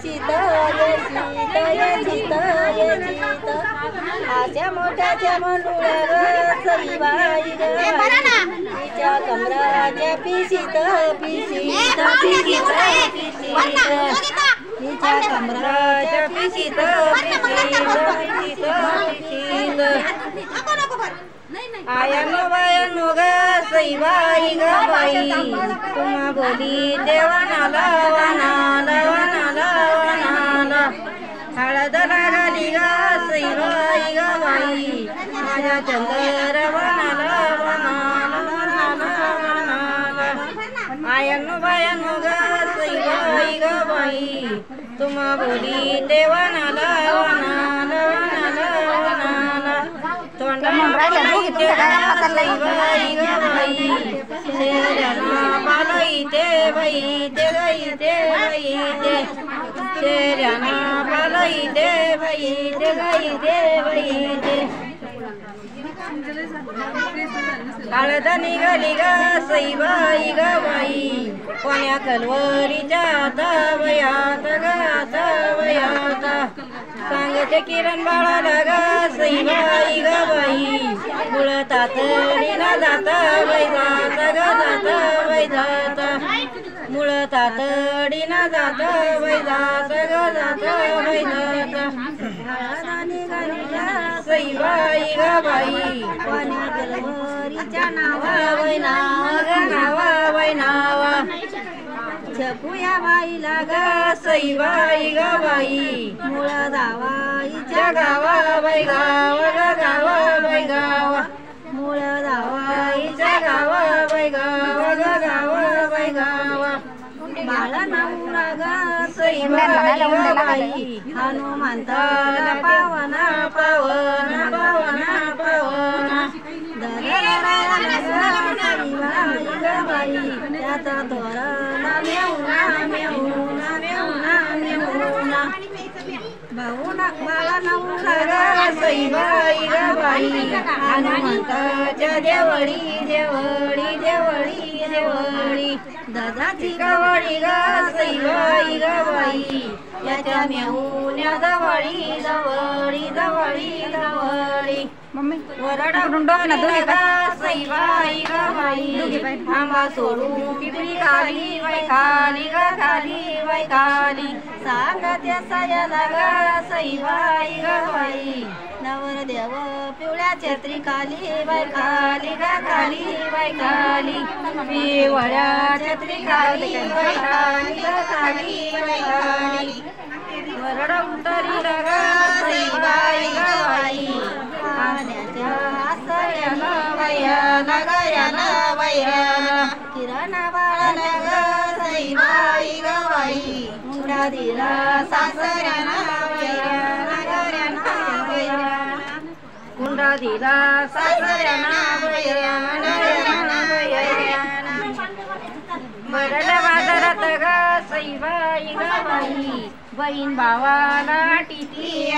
पिशीत येशीत आशा मोठ्याच्या मंडुळ्यावर सई बाई ग तिच्या कमराच्या पिशीत तिच्या कमराच्या पिशीत आयानो बायानो ग सई बाई ग बाई तुम्हा बोली देवाना लावाना हळद लागली ग सई बाई ग बाई माझ्या चंद्रवना लावाना आयानो बायानो ग सई बाई ग बाई तुम्हा बोली देवाना लावाना हळद निघाली ग सई बाई ग बाई कोण्या कलवरीच्या वयात सांगते किरण बाळाला ग सई बाई ग बाई मुळ तातडीला जात बाई जात मुळ तातडीला जात बाई जात सई बाई ग बाई कोण्या कलवरीच्या नावा छकुया बाईला ग सई बाई ग बाई मुळ जावाईच्या गावा बाई गावा मुळ जावाईच्या गावा बाई गावा बाळा नवरा ग सई बाई ग बाई हनुमंताला पावना त्याचा तोरणा मेहुना भाऊना बाळा नवरा ग सई बाई ग बाई हनुमंताच्या देवळी ददाची गवळी ग सई बाई ग बाई याच्या मेहुन्या जवळी वरडा सई बाई ग बाई आंबा सोडून पिपरी खाली खाली सांगते सयाला ग सई बाई ग बाई नवरदेव पिवळ्या छत्री खाली पिवळ्या छत्री खाली वरड उतरी ग सई बाई ग बाई पाण्याच्या आसऱ्याला वयाला किरण बाळाला ग सई बाई ग बाई मुंडा दिला सासऱ्याला मुंडा दिला सासऱ्याला बरड बाजारात ग सई बाई ग बाई बहीण भावाला टिटी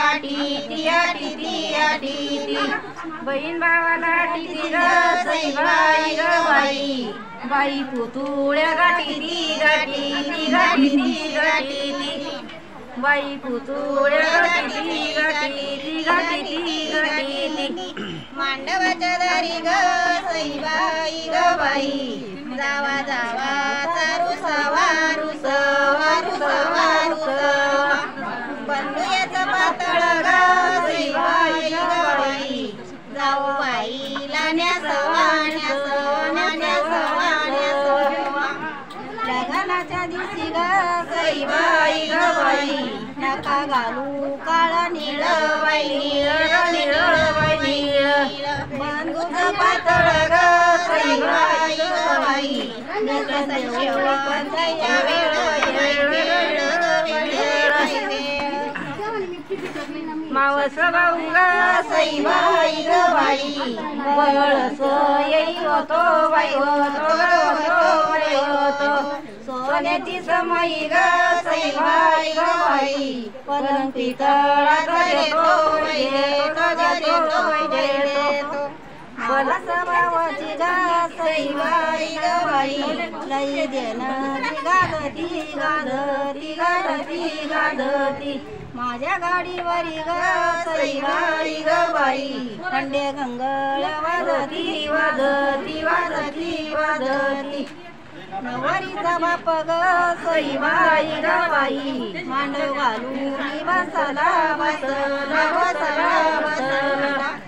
बहीण भावाला टिटी ग सई बाई ग बाई पुतुळ्या गाठी बाई पुतुळ्या गाठी मांडवाच्या दारी ग सई बाई ग बाई जावा चारू सवारू बंधुयाचं पातळ ग सई बाई ग बाई जाऊ बाईला न्यासवा लग्नाच्या दिवशी ग सई बाई ग बाई नका घालू काळा निळ बंधूचं पातळ ग सई बाई ग बाई मावस भाऊ ग सई बाई ग बाई वळस येई होतो बाई होतो सोन्याची समई ग सई बाई ग बाई पलंग पितळात देतो बलस भावाची ग सई बाई ग बाई लई देणं ती गालती गाजती गाजती माझ्या गाडीवरी ग सईबाई ग बाई खंडे गंगळ वाजती वाजती वाजती वाजती नवरीचा बाप ग सईबाई ग बाई मांडव घालून बसला बसला बसला